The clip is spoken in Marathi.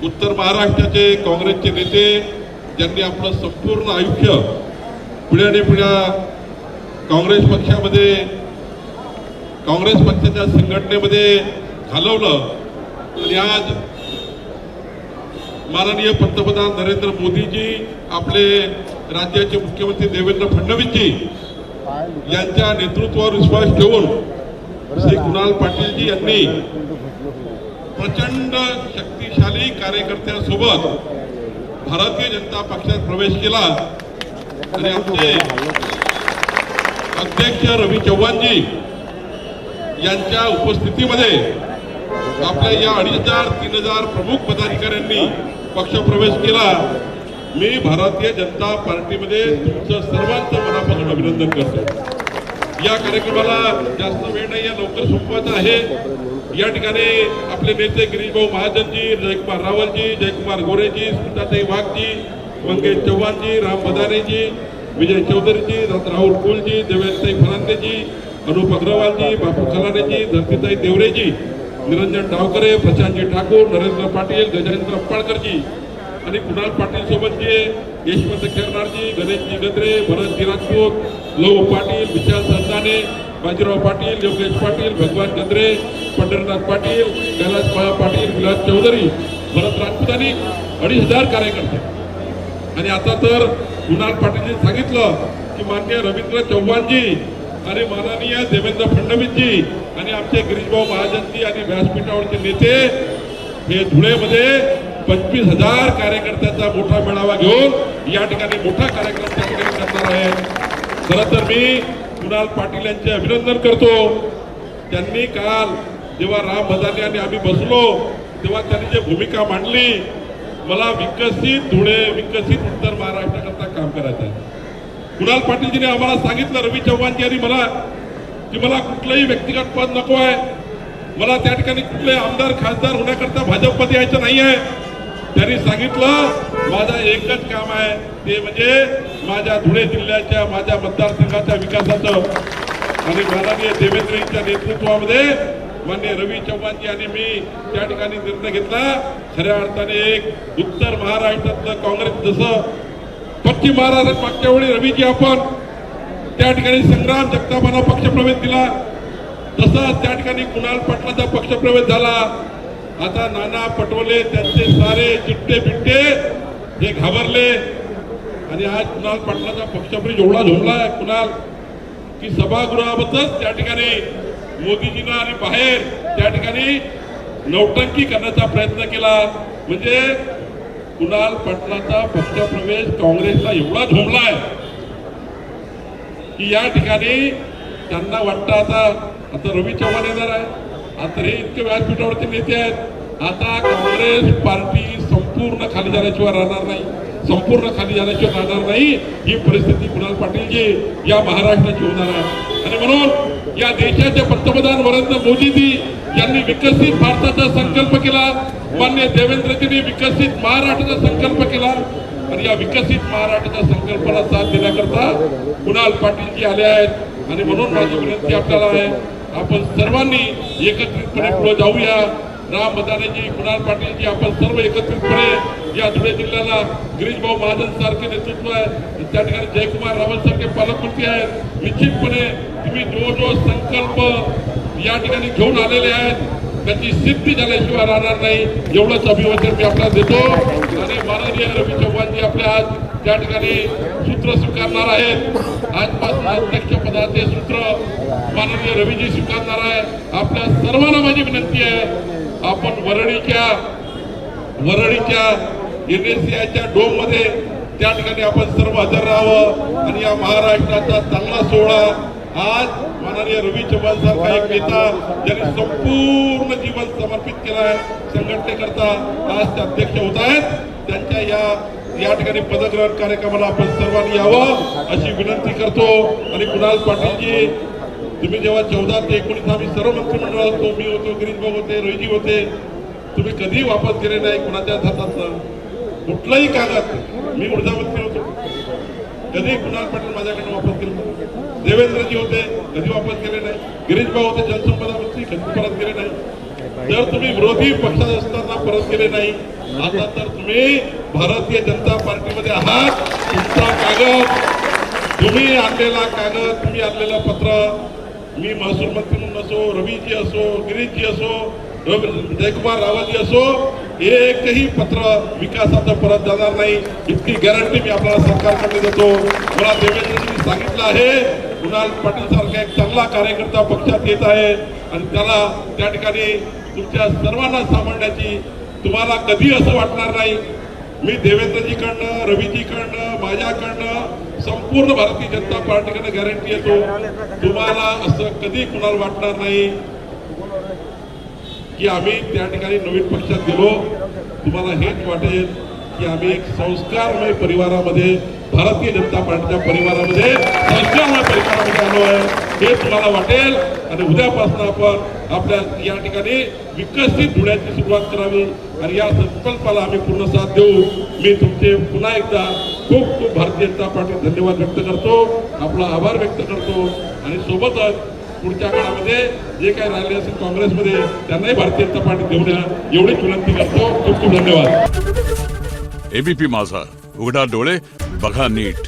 उत्तर महाराष्ट्राचे काँग्रेसचे नेते ज्यांनी आपलं संपूर्ण आयुष्य पिढ्यानेपिढ्या काँग्रेस पक्षामध्ये काँग्रेस पक्षाच्या संघटनेमध्ये घालवलं आणि आज माननीय पंतप्रधान नरेंद्र मोदीजी आपले राज्याचे मुख्यमंत्री देवेंद्र फडणवीसजी यांच्या नेतृत्वावर विश्वास ठेवून श्री कुणाल पाटीलजी यांनी प्रचंड शक्तिशाली कार्यकर्त्यांसोबत भारतीय जनता पक्षात प्रवेश केला आणि आमचे अध्यक्ष रवी चव्हाणजी यांच्या उपस्थितीमध्ये आपल्या या 2500-3000 प्रमुख पदाधिकाऱ्यांनी पक्षप्रवेश केला। मी भारतीय जनता पार्टीमध्ये तुमचं सर्वांचं मनापासून अभिनंदन करतो। या कार्यक्रमाला जास्त वेळ नाही आहे, लवकर संपवायचा आहे। या ठिकाणी आपले नेते गिरीशभाऊ महाजनजी, जयकुमार रावलजी, जयकुमार गोरेजी, स्मिताताई वाघजी, मंगेश चव्हाणजी, राम बदानेजी, विजय चौधरीजी, राहुल कुलजी, देवेंद्रताई फरांदेजी, अनुप अग्रवालजी, बापू खलानेजी, धरतीताई देवरेजी, निरंजन डावकरे, प्रशांतजी ठाकूर, नरेंद्र पाटील, गजेंद्र अप्पाळकरजी आणि कुणाल पाटील सोबत जे यशवंत खेरनारजी, गणेशजी गद्रे, भरतजी राजपूत, लहू पाटील, विशाल संताने, बाजीराव पाटील, योगेश पाटील, भगवान गद्रे, पंढरनाथ पाटील, कैलास पाटील, विलास चौधरी, भरत राजपूत आणि 2500 कार्यकर्ते। आणि आता तर कुणाल पाटीलजी सांगितलं की माननीय रवींद्र चव्हाणजी आणि माननीय देवेंद्र फडणवीसजी आणि आमचे गिरीशभाऊ महाजनजी आणि व्यासपीठावरचे नेते हे धुळेमध्ये 25,000 कार्यकर्त्यांचा मोठा मेळावा घेऊन या ठिकाणी मोठा कार्यक्रम त्या ठिकाणी करणार आहे। खरं तर मी कुणाल पाटील यांचे अभिनंदन करतो। त्यांनी काल जेव्हा राम बदाने आणि आम्ही बसलो तेव्हा त्यांनी जी भूमिका मांडली, मला विकसित धुळे, विकसित उत्तर महाराष्ट्राकरता काम करायचं आहे। कुणाल पाटीलजीने आम्हाला सांगितलं, रवी चव्हाणजी यांनी मला, की मला कुठलंही व्यक्तिगत पद नको आहे, मला त्या ठिकाणी कुठले आमदार खासदार होण्याकरता भाजपमध्ये यायचं नाही आहे। त्यांनी सांगितलं माझा एकच काम आहे, ते म्हणजे माझ्या धुळे जिल्ह्याच्या, माझ्या मतदारसंघाच्या विकासाचं। आणि माननीय देवेंद्रजींच्या नेतृत्वामध्ये माननीय रवी चव्हाणजी आणि मी त्या ठिकाणी निर्णय घेतला। खऱ्या अर्थाने एक उत्तर महाराष्ट्रातलं काँग्रेस, जसं पश्चिम महाराष्ट्रात मागच्या वेळी रवीजी आपण त्या ठिकाणी संग्राम जगतापांना पक्षप्रवेश दिला, तसा त्या ठिकाणी कुणाल पाटलाचा पक्षप्रवेश झाला। आता नाना पटोले त्यांचे सारे चिट्टे बिट्टे हे घाबरले आणि आज कुणाल पाटलाचा पक्षप्रवेश एवढा झोंबला कुणाल की सभागृहाबद्दल त्या ठिकाणी मोदीजींना आणि बाहेर त्या ठिकाणी नौटंकी करण्याचा प्रयत्न केला। म्हणजे कुणाल पाटलाचा पक्षप्रवेश काँग्रेसला एवढा झोंबलाय की या ठिकाणी त्यांना वाटतं आता रवी चव्हाण येणार आहे, आता हे इतके व्यासपीठावरचे नेते आहेत, आता काँग्रेस पार्टी संपूर्ण खाली झाल्याशिवाय राहणार नाही, संपूर्ण खाली झाल्याशिवाय राहणार नाही। ही परिस्थिती कुणाल पाटीलजी या महाराष्ट्राची होणार आहे। आणि म्हणून या देशाचे पंतप्रधान नरेंद्र मोदीजी यांनी विकसित भारताचा संकल्प केला, माननीय देवेंद्रजींनी विकसित महाराष्ट्राचा संकल्प केला आणि या विकसित महाराष्ट्राच्या संकल्पाला साथ देण्याकरता कुणाल पाटीलजी आले आहेत। आणि म्हणून माझी विनंती आपल्याला आहे, आपण सर्वांनी एकत्रितपणे पुढे जाऊया। राम बदानेजी, कुणाल पाटीलजी, आपण सर्व एकत्रितपणे या धुळे जिल्ह्याला गिरीशभाऊ महाजन सारखे नेतृत्व आहे, त्या ठिकाणी जयकुमार रावल सारखे पालकमंत्री आहेत। निश्चितपणे तुम्ही जो संकल्प या ठिकाणी घेऊन आलेले आहेत त्याची सिद्धी झाल्याशिवाय राहणार नाही, एवढंच अभिवादन मी आपल्याला देतो। आणि माननीय रवी चव्हाणजी आपल्या आज त्या ठिकाणी सूत्र स्वीकारणार आहेत। आजपासून अध्यक्ष पदाचे सूत्र माननीय रवीजी स्वीकारणार आहे। आपल्या सर्वांना माझी विनंती आहे, आपण वरळीच्या NSCIच्या डोम मध्ये त्या ठिकाणी आपण सर्व हजर राहावं आणि या महाराष्ट्राचा चांगला सोहळा आज माननीय रवी चव्हाण सारखा एक नेता ज्यांनी संपूर्ण जीवन समर्पित केलं आहे संघटनेकरता, आज ते अध्यक्ष होत आहेत, त्यांच्या या ठिकाणी पदग्रहण कार्यक्रमाला आपण सर्वांनी यावं अशी विनंती करतो। आणि कुणाल पाटीलजी, तुम्ही जेव्हा 14 ते 19 आम्ही सर्व मंत्रिमंडळात होतो, मी होतो, गिरीशभाऊ होते, रोहिजी होते, तुम्ही कधी वापस केले नाही कुणाच्या हातातलं कुठलाही कागद। मी ऊर्जा मंत्री होतो, कधी कुणाल पाटील माझ्याकडे वापस केलं नाही। देवेंद्रजी होते, कधी वापस केले नाही। गिरीशभाऊ होते, जलसंपदा मंत्री, कधी परत केले नाही। जर तुम्ही विरोधी पक्षात असताना परत गेले नाही, आता तर तुम्ही भारतीय जनता पार्टीमध्ये आहात. तुमचा कागद, तुम्ही आणलेला कागद, तुम्ही आणलेलं पत्र, मी महसूल मंत्री म्हणून असो, रवीजी असो, गिरीशजी असो, जयकुमार रावलजी असो, एकही पत्र विकासाचं परत जाणार नाही, इतकी गॅरंटी मी आपल्याला सरकारकडे देतो. मला देवेंद्रजींनी सांगितलं आहे, कुणाल पाटील सारखा एक चांगला कार्यकर्ता पक्षात येत आहे आणि त्याला त्या ठिकाणी तुमच्या सर्वांना सांभाळण्याची तुम्हाला कधी असं वाटणार नाही. मी देवेंद्रजीकडनं, रवीजीकडनं, माझ्याकडनं, संपूर्ण भारतीय जनता पार्टीकडनं गॅरंटी येतो, तुम्हाला असं कधी कुणाला वाटणार नाही की आम्ही त्या ठिकाणी नवीन पक्षात गेलो. तुम्हाला हेच वाटेल की आम्ही एक संस्कारमय परिवारामध्ये, भारतीय जनता पार्टीच्या परिवारामध्ये, संस्कारमय परिवारामध्ये आलो आहे, हे तुम्हाला वाटेल. आणि उद्यापासून आपण आपल्या या ठिकाणी विकसित होण्याची सुरुवात करावी आणि या संकल्पाला आम्ही पूर्ण साथ देऊ. मी तुमचे पुन्हा एकदा खूप खूप भारतीय जनता पार्टी धन्यवाद व्यक्त करतो, आपला आभार व्यक्त करतो आणि सोबतच पुढच्या काळामध्ये जे काही राहिले असेल काँग्रेसमध्ये त्यांनाही भारतीय जनता पार्टी देऊ द्या, एवढीच विनंती करतो. खूप खूप धन्यवाद. एबीपी माझा, उघडा डोळे बघा नीट.